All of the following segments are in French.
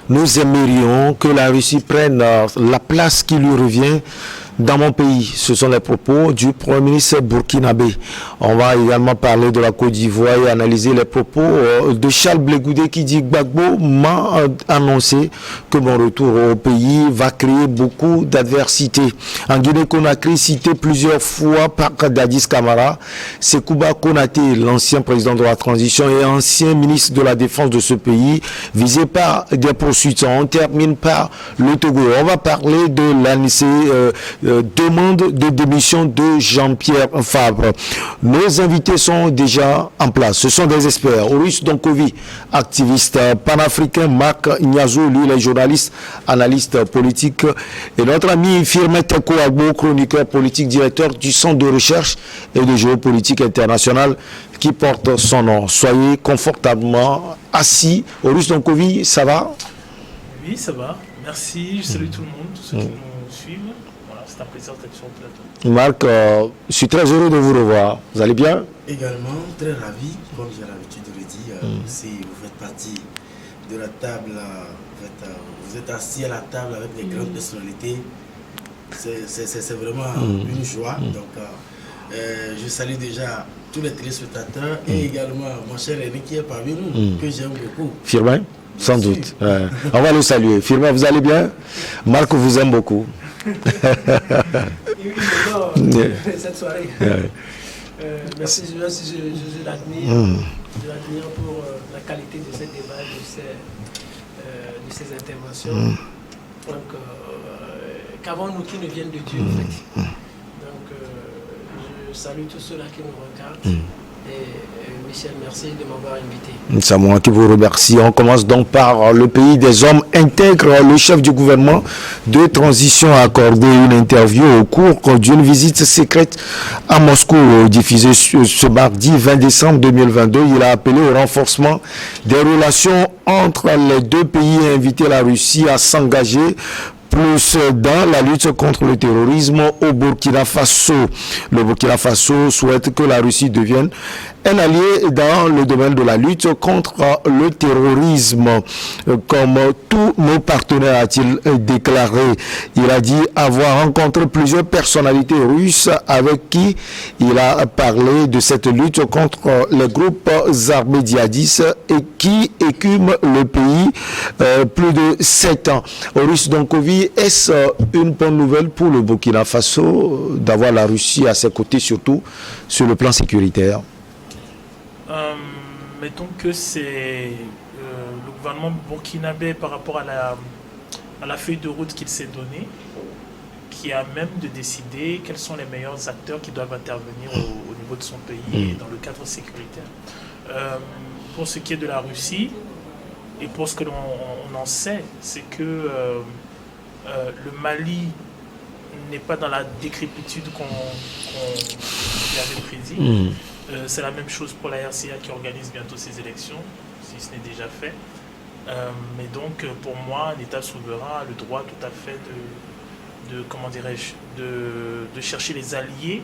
nous aimerions que la Russie prenne la place qui lui revient dans mon pays. Ce sont les propos du Premier ministre burkinabé. On va également parler de la Côte d'Ivoire et analyser les propos de Charles Blé Goudé qui dit Gbagbo m'a annoncé que mon retour au pays va créer beaucoup d'adversité. En Guinée-Conakry, cité plusieurs fois par Dadis Camara, Sekouba Konaté, l'ancien président de la transition et ancien ministre de la défense de ce pays, visé par des poursuites. On termine par le Togo. On va parler de l'ANC, demande de démission de Jean-Pierre Fabre. Nos invités sont déjà en place. Ce sont des experts. Oris Donkovi, activiste panafricain, Marc Niazou, lui, les journalistes, analyste politique, et notre ami Firmin Teko Agbo, chroniqueur politique, directeur du Centre de recherche et de géopolitique internationale qui porte son nom. Soyez confortablement assis. Oris Donkovi, ça va? Oui, ça va. Merci. Je salue tout le monde, tous ceux qui nous suivent. C'est un plaisir d'être sur le plateau. Marc, je suis très heureux de vous revoir. Vous allez bien? Également, très ravi, comme j'ai l'habitude de le dire, si vous faites partie de la table, vous êtes assis à la table avec les grandes personnalités, c'est vraiment une joie. Donc, je salue déjà tous les téléspectateurs et également mon cher Rémi qui est parmi nous, que j'aime beaucoup. Firmin? Sans doute. On va le saluer. Firmin, vous allez bien? Marc vous aime beaucoup. Oui, cette soirée. Merci, je l'admire. Je l'admire pour la qualité de ces débats, de ces interventions. Donc, qu'avons-nous qui nous viennent de Dieu, en fait. Donc, je salue tous ceux-là qui nous regardent. Et Michel, merci de m'avoir invité. C'est moi qui vous remercie. On commence donc par le pays des hommes intègres. Le chef du gouvernement de transition a accordé une interview au cours d'une visite secrète à Moscou, diffusée ce mardi 20 décembre 2022. Il a appelé au renforcement des relations entre les deux pays et invité la Russie à s'engager plus dans la lutte contre le terrorisme au Burkina Faso. Le Burkina Faso souhaite que la Russie devienne un allié dans le domaine de la lutte contre le terrorisme, comme tous nos partenaires, a-t-il déclaré. Il a dit avoir rencontré plusieurs personnalités russes avec qui il a parlé de cette lutte contre les groupes armés djihadistes et qui écument le pays plus de 7 ans. Oris Donkovi, est-ce une bonne nouvelle pour le Burkina Faso d'avoir la Russie à ses côtés, surtout sur le plan sécuritaire? Mettons que c'est le gouvernement burkinabé par rapport à la feuille de route qu'il s'est donnée, qui a même de décider quels sont les meilleurs acteurs qui doivent intervenir au niveau de son pays et dans le cadre sécuritaire. Pour ce qui est de la Russie, et pour ce que l'on en sait, c'est que le Mali n'est pas dans la décrépitude qu'on avait prédit. C'est la même chose pour la RCA qui organise bientôt ses élections, si ce n'est déjà fait. Mais donc, pour moi, un État souverain a le droit tout à fait comment dirais-je, de chercher les alliés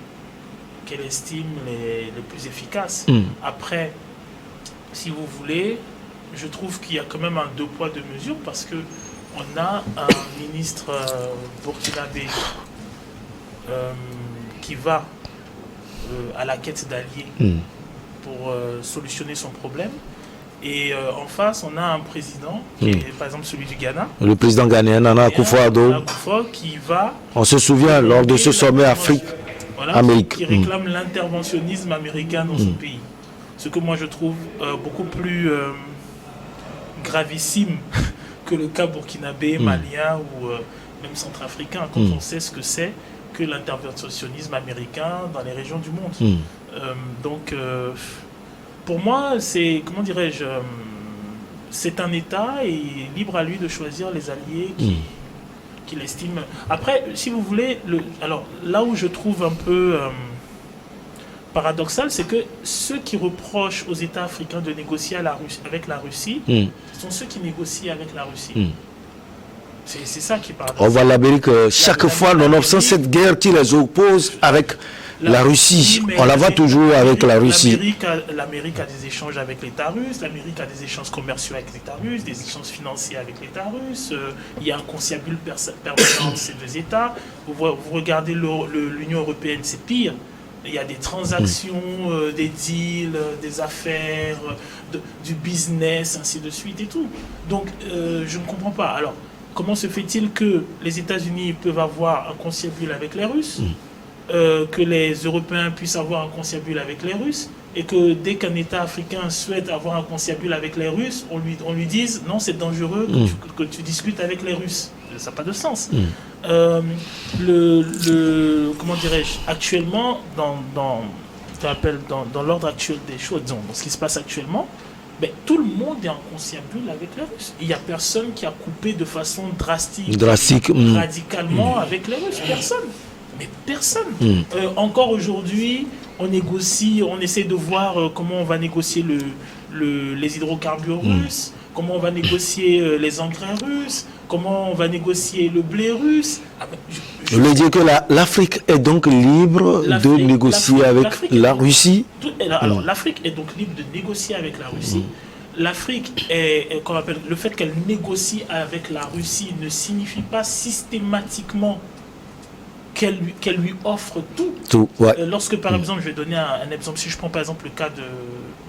qu'elle estime les plus efficaces. Après, si vous voulez, je trouve qu'il y a quand même un deux poids, deux mesures, parce que on a un ministre burkinabé qui va à la quête d'alliés pour solutionner son problème. Et en face, on a un président, qui est par exemple celui du Ghana. Le président ghanéen, Nana Akufo-Addo, qui va... On se souvient, lors de ce sommet Afrique-Amérique. Qui réclame l'interventionnisme américain dans son pays. Ce que moi je trouve beaucoup plus gravissime que le cas burkinabé, malien ou même centrafricain, quand on sait ce que c'est que l'interventionnisme américain dans les régions du monde. Donc, pour moi, c'est, comment dirais-je, c'est un État et libre à lui de choisir les alliés qu'il estime. Après, si vous voulez, alors là où je trouve un peu paradoxal, c'est que ceux qui reprochent aux États africains de négocier avec la Russie sont ceux qui négocient avec la Russie. C'est ça qui est paradoxal. On voit l'Amérique chaque fois, nonobstant cette guerre qui les oppose avec La Russie, oui, on la voit toujours avec la Russie. L'Amérique a des échanges avec l'État russe, l'Amérique a des échanges commerciaux avec l'État russe, des échanges financiers avec l'État russe. Il y a un conciliabule permanent entre ces deux États. Vous regardez l'Union européenne, c'est pire. Il y a des transactions, des deals, des affaires, du business, ainsi de suite et tout. Donc, je ne comprends pas. Alors, comment se fait-il que les États-Unis peuvent avoir un conciliabule avec les Russes, que les Européens puissent avoir un conciliabule avec les Russes, et que dès qu'un État africain souhaite avoir un conciliabule avec les Russes, on lui dise non, c'est dangereux que tu discutes avec les Russes. Ça n'a pas de sens. Comment dirais-je, actuellement, dans l'ordre actuel des choses, disons, dans ce qui se passe actuellement, ben, tout le monde est en conciliabule avec les Russes. Il n'y a personne qui a coupé de façon drastique radicalement avec les Russes. Personne. Mais personne. Encore aujourd'hui, on négocie, on essaie de voir comment on va négocier les hydrocarbures russes, comment on va négocier les engrais russes, comment on va négocier le blé russe. Je voulais dire que l'Afrique est donc libre de négocier avec la Russie. Alors, l'Afrique est donc libre de négocier avec la Russie. L'Afrique le fait qu'elle négocie avec la Russie ne signifie pas systématiquement qu'elle lui offre tout. Ouais. Lorsque, par exemple, je vais donner un exemple, si je prends par exemple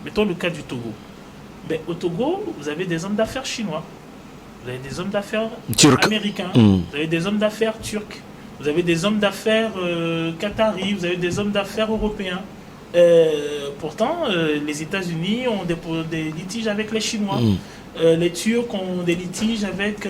mettons le cas du Togo. Ben, au Togo, vous avez des hommes d'affaires chinois, vous avez des hommes d'affaires américains, vous avez des hommes d'affaires turcs, vous avez des hommes d'affaires qataris, vous avez des hommes d'affaires européens. Pourtant, les États-Unis ont des litiges avec les Chinois. Les Turcs ont des litiges avec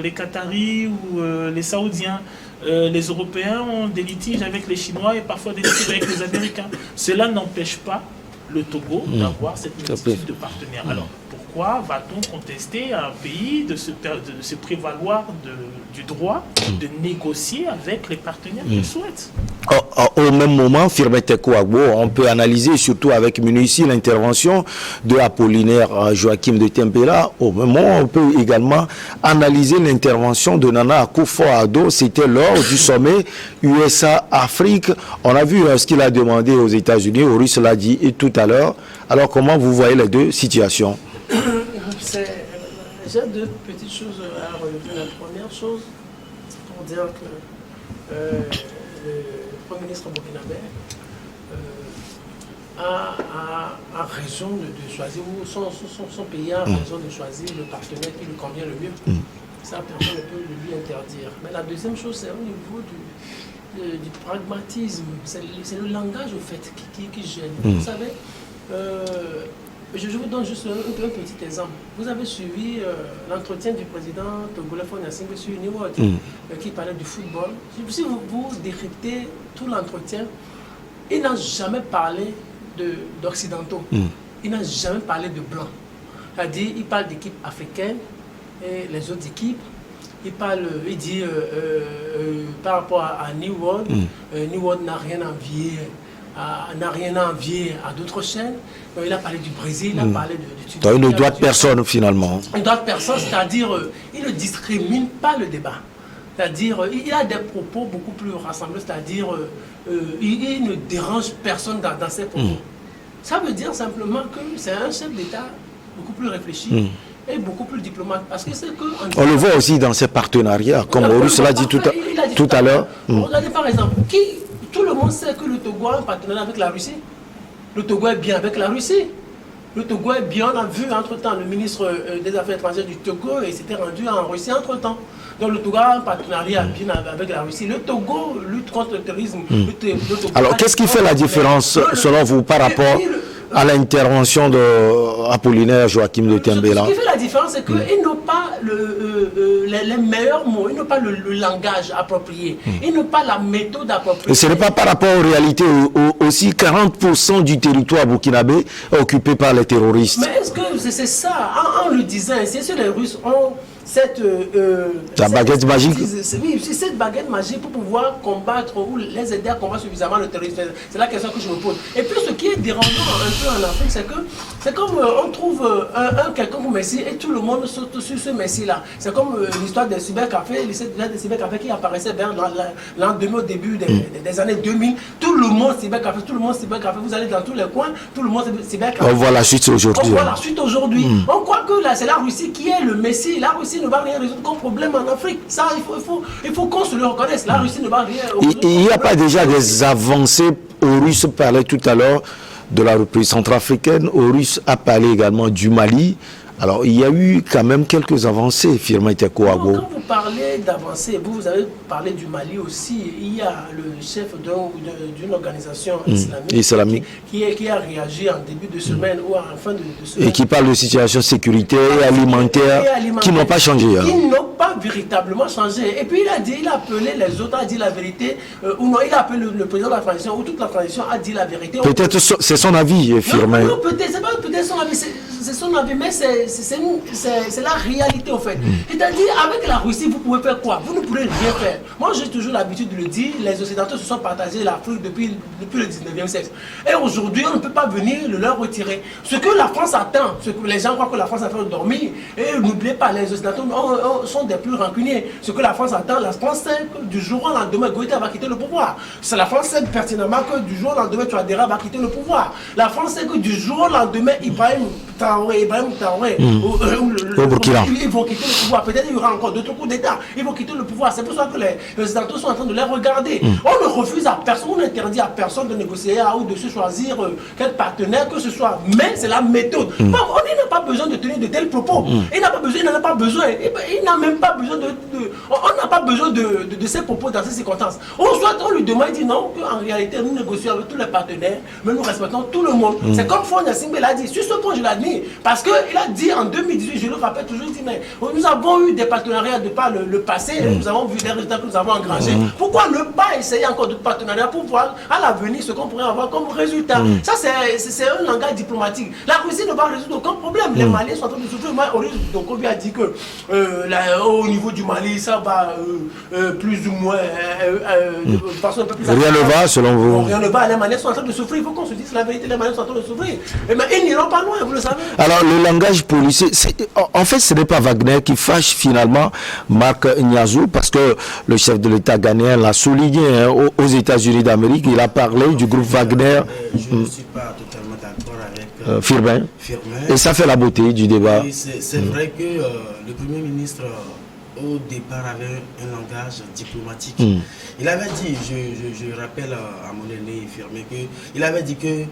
les Qataris ou les Saoudiens. Les Européens ont des litiges avec les Chinois et parfois des litiges avec les Américains. Cela n'empêche pas le Togo d'avoir cette multitude de partenaires. Alors, pourquoi va-t-on contester à un pays de se prévaloir du droit de négocier avec les partenaires qu'il souhaite? Au même moment, Firmete Kouagbo, on peut analyser, surtout avec minutie, l'intervention de Apollinaire Joachim de Tempela. Au même moment, on peut également analyser l'intervention de Nana Akufo-Addo. C'était lors du sommet USA-Afrique. On a vu ce qu'il a demandé aux États-Unis, aux Russes l'a dit tout à l'heure. Alors, comment vous voyez les deux situations? J'ai deux petites choses à relever. La première chose, c'est pour dire que le Premier ministre burkinabé a raison de choisir, ou son pays a raison de choisir le partenaire qui lui convient le mieux. Ça, personne ne peut lui interdire. Mais la deuxième chose, c'est au niveau du pragmatisme. C'est le langage, au fait, qui gêne. Vous savez, je vous donne juste un petit exemple. Vous avez suivi l'entretien du président togolais Faure Gnassingbé sur New World, qui parlait du football. Si vous décryptez tout l'entretien, il n'a jamais parlé d'occidentaux. Il n'a jamais parlé de blancs. C'est-à-dire, il parle d'équipes africaines et les autres équipes. Il dit par rapport à New World, New World n'a rien à envier à d'autres chaînes. Il a parlé du Brésil, il a parlé de il ne doit personne finalement. Il ne doit personne, c'est-à-dire il ne discrimine pas le débat. C'est-à-dire il a des propos beaucoup plus rassemblés, c'est-à-dire il ne dérange personne dans ses propos. Ça veut dire simplement que c'est un chef d'État beaucoup plus réfléchi. Et beaucoup plus diplomate. Parce que c'est que... On le voit aussi dans ses partenariats, comme Maurice l'a dit tout à l'heure. Regardez par exemple, tout le monde sait que le Togo a un partenariat avec la Russie. Le Togo est bien avec la Russie. Le Togo est bien, on a vu entre-temps le ministre des Affaires étrangères du Togo et s'était rendu en Russie entre-temps. Donc le Togo a un partenariat bien avec la Russie. Le Togo lutte contre le terrorisme. Alors qu'est-ce qui fait la différence selon vous par rapport à l'intervention d'Apollinaire Joachim de Tempela? Ce qui fait la différence, c'est qu'ils n'ont pas les meilleurs mots, ils n'ont pas le langage approprié, ils n'ont pas la méthode appropriée. Et ce n'est pas par rapport aux réalités aussi, 40% du territoire burkinabé est occupé par les terroristes. Mais est-ce que c'est ça, en le disant ainsi, est-ce que les Russes ont la baguette magique. Oui, c'est cette baguette magique pour pouvoir combattre ou les aider à combattre suffisamment le terrorisme. C'est la question que je me pose. Et puis ce qui est dérangeant un peu en Afrique, c'est comme on trouve quelqu'un comme Messi et tout le monde saute sur ce Messi-là. C'est comme l'histoire des cybercafés, qui apparaissait vers l'an 2000 au début des années 2000. Tout le monde cybercafé, vous allez dans tous les coins, tout le monde cybercafé. On voit la suite aujourd'hui. On voit la suite aujourd'hui. On croit que là, c'est la Russie qui est le Messie. La Russie ne va rien résoudre comme problème en Afrique. Ça, il faut qu'on se le reconnaisse. La Russie ne va rien résoudre. Il n'y a pas déjà des avancées? Aux Russes parlait tout à l'heure de la République centrafricaine. Aux Russes a parlé également du Mali. Alors, il y a eu quand même quelques avancées, Firmin Tekoago. Quand vous parlez d'avancées, vous avez parlé du Mali aussi. Il y a le chef d'une organisation islamique qui a réagi en début de semaine ou en fin de semaine. Et qui parle de situation sécuritaire et alimentaire qui n'ont pas changé. Qui n'ont pas véritablement changé. Et puis il a appelé les autres, a dit la vérité. Ou non, il a appelé le président de la transition, ou toute la transition a dit la vérité. Peut-être c'est son avis, Firmin. Non, peut-être, c'est pas peut-être son avis, c'est son avis, mais c'est la réalité au fait. C'est-à-dire, avec la Russie, vous pouvez faire quoi? Vous ne pourrez rien faire. Moi, j'ai toujours l'habitude de le dire, les Occidentaux se sont partagés l'Afrique depuis le 19e siècle. Et aujourd'hui, on ne peut pas venir le leur retirer. Ce que la France attend, ce que les gens croient que la France a fait dormir, et n'oubliez pas, les Occidentaux sont des plus rancuniers. Ce que la France attend, la France sait que du jour au lendemain, Goïta va quitter le pouvoir. La France sait pertinemment que du jour au lendemain, Touadéra va quitter le pouvoir. La France sait que du jour au lendemain, Ibrahim Traoré, au Burkina, ils vont quitter le pouvoir. Peut-être il y aura encore d'autres coups d'État. Ils vont quitter le pouvoir. C'est pour ça que les Occidentaux sont en train de les regarder. On ne refuse à personne, on n'interdit à personne de négocier ou de se choisir quel partenaire que ce soit. Mais c'est la méthode. On n'a pas besoin de tenir de tels propos. Il n'en a pas besoin. Il n'a même pas besoin on n'a pas besoin de ces propos dans ces circonstances. On lui demande, il dit non, qu'en réalité, nous négocions avec tous les partenaires, mais nous respectons tout le monde. C'est comme Fonia Singbe l'a dit. Sur ce point, je l'admire. Parce qu'il a dit en 2018, je le rappelle toujours, il dit, mais nous avons eu des partenariats de par le passé, nous avons vu les résultats que nous avons engrangés. Pourquoi ne pas essayer encore d'autres partenariats pour voir à l'avenir ce qu'on pourrait avoir comme résultat? Ça, c'est un langage diplomatique. La Russie ne va résoudre aucun problème. Les Maliens sont en train de souffrir. Moi, donc on lui a dit que au niveau du Mali, ça va plus ou moins de façon un peu plus... Rien ne va, selon vous? Rien ne va. Les Maliens sont en train de souffrir. Il faut qu'on se dise la vérité. Les Maliens sont en train de souffrir. Mais ils n'iront pas loin, vous le savez. Alors, le langage policier, en fait, ce n'est pas Wagner qui fâche finalement Marc Niazou, parce que le chef de l'État ghanéen l'a souligné aux États-Unis d'Amérique. Il a parlé du groupe Wagner. Je ne suis pas totalement d'accord avec Firmin. Et ça fait la beauté du débat. Oui, c'est vrai que le Premier ministre, au départ, avait un langage diplomatique. Il avait dit, je rappelle à mon aîné Firmin, qu'il avait dit que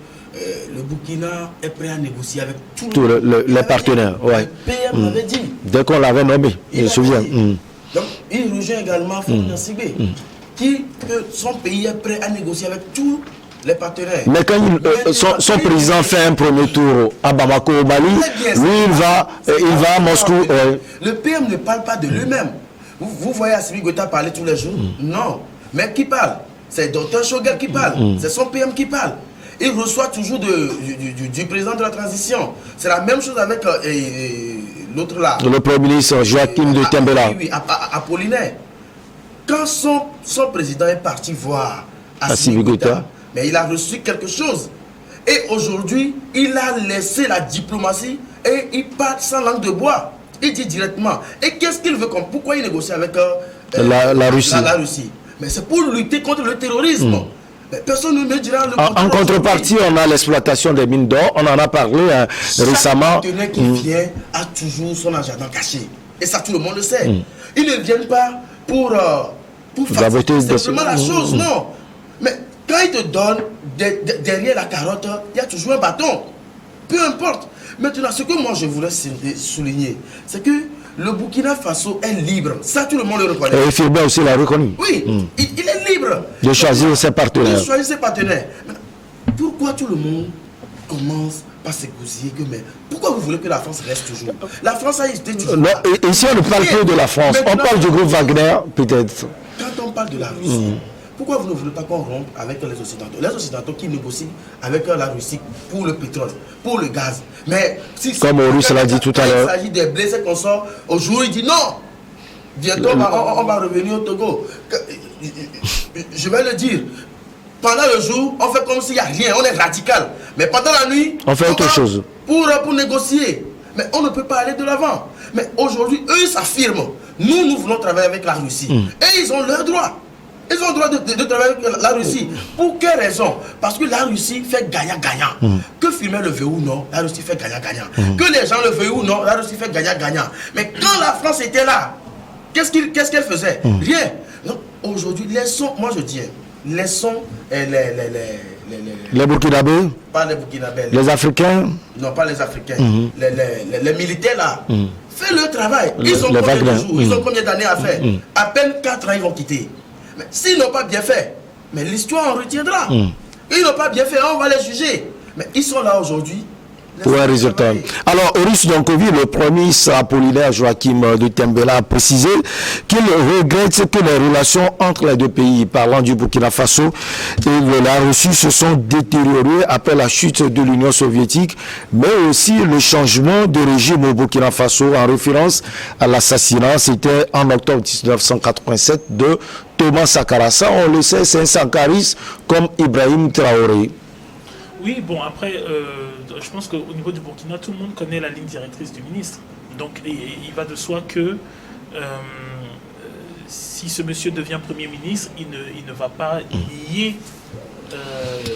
le Burkina est prêt à négocier avec tous les partenaires. Ouais. Le PM l'avait dit. Dès qu'on l'avait nommé, je me souviens. Donc, il rejoint également Fonia Singbe, que son pays est prêt à négocier avec tous les partenaires. Mais quand son président fait un premier tour à Bamako au Mali, lui il va à Moscou. Le PM ne parle pas de lui-même. Vous voyez Assimi Goïta parler tous les jours? Non. Mais qui parle? C'est Dr Shogel qui parle. C'est son PM qui parle. Il reçoit toujours du président de la transition. C'est la même chose avec l'autre là. Le Premier ministre Joachim de Tembela. Oui, Apollinaire. Quand son président est parti voir Assimi Goïta, mais il a reçu quelque chose. Et aujourd'hui, il a laissé la diplomatie et il part sans langue de bois. Il dit directement. Et qu'est-ce qu'il veut comme? Pourquoi il négocie avec la Russie? La Russie. Mais c'est pour lutter contre le terrorisme. Mais personne ne me dira le contraire. En contrepartie, on a l'exploitation des mines d'or. On en a parlé récemment. Chaque partenaire qui vient a toujours son agenda caché. Et ça, tout le monde le sait. Ils ne viennent pas pour faciliter simplement la chose, non. Mais quand ils te donnent derrière la carotte, il y a toujours un bâton. Peu importe. Maintenant, ce que moi je voulais souligner, c'est que le Burkina Faso est libre. Ça, tout le monde le reconnaît. Et Firmin aussi l'a reconnu. Oui, il est libre. De choisir ses partenaires. De choisir ses partenaires. Pourquoi tout le monde commence par s'écousiller que mais pourquoi vous voulez que la France reste toujours? La France a été toujours... Non, ici on ne parle plus de la France. On parle du groupe Wagner, peut-être. Quand on parle de la Russie, Pourquoi vous ne voulez pas qu'on rompe avec les Occidentaux? Les Occidentaux qui négocient avec la Russie pour le pétrole, pour le gaz. Mais si comme Maurice l'a dit tout à l'heure, il s'agit des blessés qu'on sort aujourd'hui, il dit non. Bientôt, on va revenir au Togo. Je vais le dire. Pendant le jour, on fait comme s'il n'y a rien, on est radical. Mais pendant la nuit, on fait autre chose. Pour négocier. Mais on ne peut pas aller de l'avant. Mais aujourd'hui, eux, ils s'affirment. Nous voulons travailler avec la Russie. Et ils ont leur droit. Ils ont le droit de travailler avec la Russie. Pour quelle raison? Parce que la Russie fait gagnant-gagnant. Que Filmer le veuille ou non, la Russie fait gagnant-gagnant. Que les gens le veuillent ou non, la Russie fait gagnant-gagnant. Mais quand la France était là, qu'est-ce qu'elle faisait? Rien. Donc aujourd'hui, laissons, moi je dis, laissons les Burkinabés, pas les Burkinabés, les Africains, non pas les Africains, les militaires là, fais le travail. Ils ont combien de jours, ils ont combien d'années à faire? À peine 4 ans ils vont quitter. Mais s'ils n'ont pas bien fait, mais l'histoire en retiendra. Ils n'ont pas bien fait, on va les juger. Mais ils sont là aujourd'hui. Pour un résultat. Alors, Horus Donkovi, le premier ministre Apollinaire Joachim de Tembela, a précisé qu'il regrette que les relations entre les deux pays, parlant du Burkina Faso et de la Russie, se sont détériorées après la chute de l'Union soviétique, mais aussi le changement de régime au Burkina Faso en référence à l'assassinat, c'était en octobre 1987 de Thomas Sankara. Ça, on le sait, c'est un sankariste comme Ibrahim Traoré. Oui, bon, après, je pense qu'au niveau du Burkina, tout le monde connaît la ligne directrice du ministre. Donc, il va de soi que si ce monsieur devient Premier ministre, il ne va pas lier,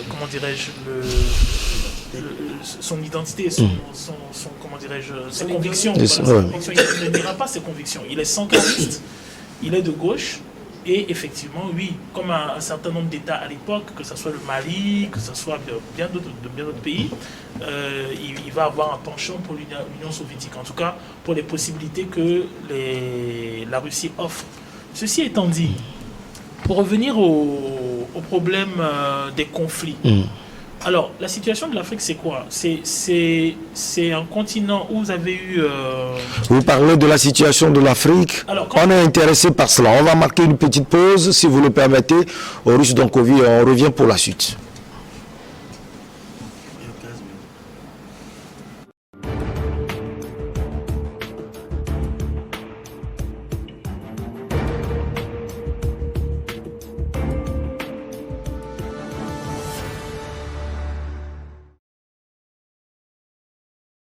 comment dirais-je, son identité, comment dirais-je, ses convictions. Voilà, ses convictions. Il ne niera pas ses convictions. Il est sankariste, il est de gauche. Et effectivement, oui, comme un certain nombre d'États à l'époque, que ce soit le Mali, que ce soit bien d'autres pays, il va avoir un penchant pour l'Union soviétique, en tout cas pour les possibilités que la Russie offre. Ceci étant dit, pour revenir au problème des conflits, alors la situation de l'Afrique, c'est quoi? C'est un continent où vous avez eu... Vous parlez de la situation de l'Afrique. On est intéressé par cela. On va marquer une petite pause, si vous le permettez. Horus Donkovi, on revient pour la suite.